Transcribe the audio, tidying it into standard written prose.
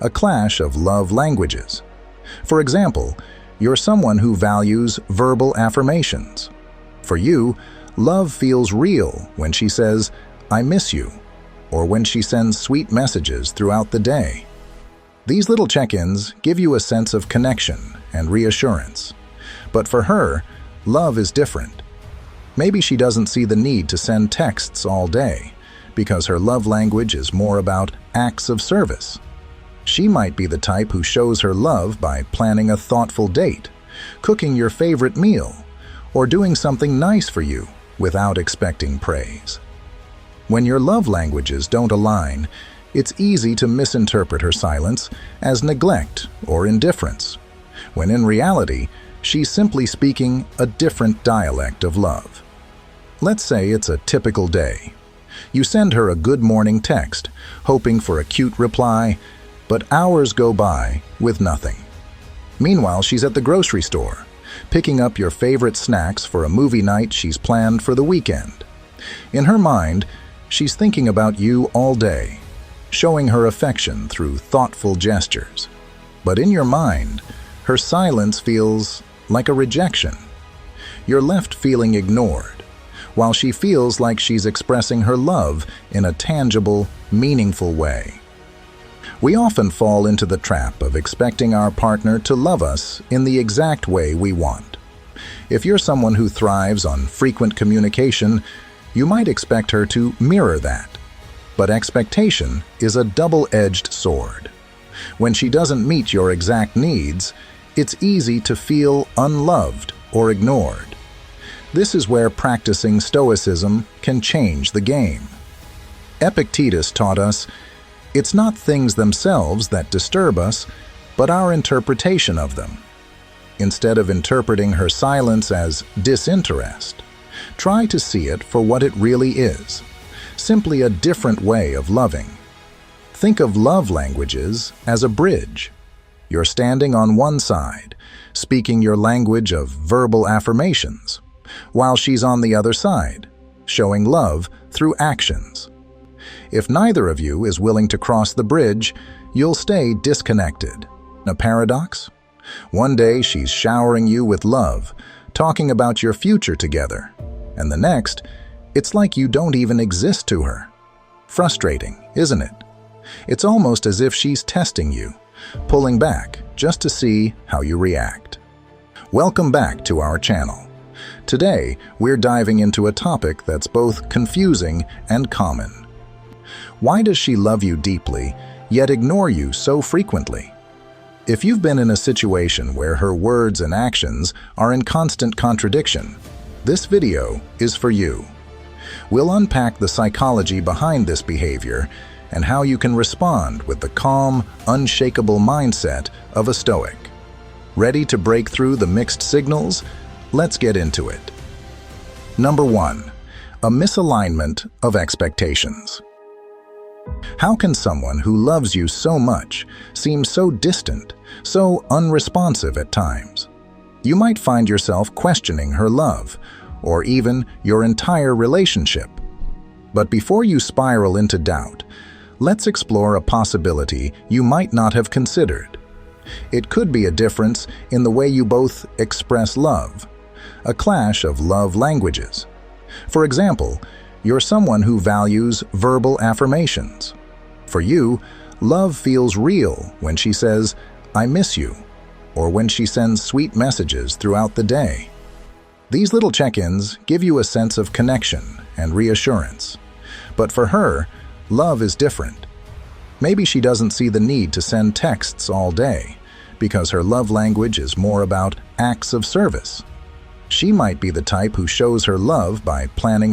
a clash of love languages. For example, you're someone who values verbal affirmations. For you, love feels real when she says, "I miss you," or when she sends sweet messages throughout the day. These little check-ins give you a sense of connection and reassurance. But for her, love is different. Maybe she doesn't see the need to send texts all day because her love language is more about acts of service. She might be the type who shows her love by planning a thoughtful date, cooking your favorite meal, or doing something nice for you without expecting praise. When your love languages don't align, it's easy to misinterpret her silence as neglect or indifference, when in reality, she's simply speaking a different dialect of love. Let's say it's a typical day. You send her a good morning text, hoping for a cute reply, but hours go by with nothing. Meanwhile, she's at the grocery store, picking up your favorite snacks for a movie night she's planned for the weekend. In her mind, she's thinking about you all day, showing her affection through thoughtful gestures. But in your mind, her silence feels like a rejection. You're left feeling ignored, while she feels like she's expressing her love in a tangible, meaningful way. We often fall into the trap of expecting our partner to love us in the exact way we want. If you're someone who thrives on frequent communication, you might expect her to mirror that. But expectation is a double-edged sword. When she doesn't meet your exact needs, it's easy to feel unloved or ignored. This is where practicing stoicism can change the game. Epictetus taught us, it's not things themselves that disturb us, but our interpretation of them. Instead of interpreting her silence as disinterest, try to see it for what it really is, simply a different way of loving. Think of love languages as a bridge. You're standing on one side, speaking your language of verbal affirmations, while she's on the other side, showing love through actions. If neither of you is willing to cross the bridge, you'll stay disconnected. A paradox? One day she's showering you with love, talking about your future together, and the next, it's like you don't even exist to her. Frustrating, isn't it? It's almost as if she's testing you, pulling back just to see how you react. Welcome back to our channel. Today, we're diving into a topic that's both confusing and common. Why does she love you deeply, yet ignore you so frequently? If you've been in a situation where her words and actions are in constant contradiction, this video is for you. We'll unpack the psychology behind this behavior and how you can respond with the calm, unshakable mindset of a stoic. Ready to break through the mixed signals? Let's get into it. Number 1. A misalignment of expectations. How can someone who loves you so much seem so distant, so unresponsive at times? You might find yourself questioning her love, or even your entire relationship. But before you spiral into doubt, let's explore a possibility you might not have considered. It could be a difference in the way you both express love, a clash of love languages. For example, you're someone who values verbal affirmations. For you, love feels real when she says, "I miss you," or when she sends sweet messages throughout the day. These little check-ins give you a sense of connection and reassurance. But for her, love is different. Maybe she doesn't see the need to send texts all day because her love language is more about acts of service. She might be the type who shows her love by planning a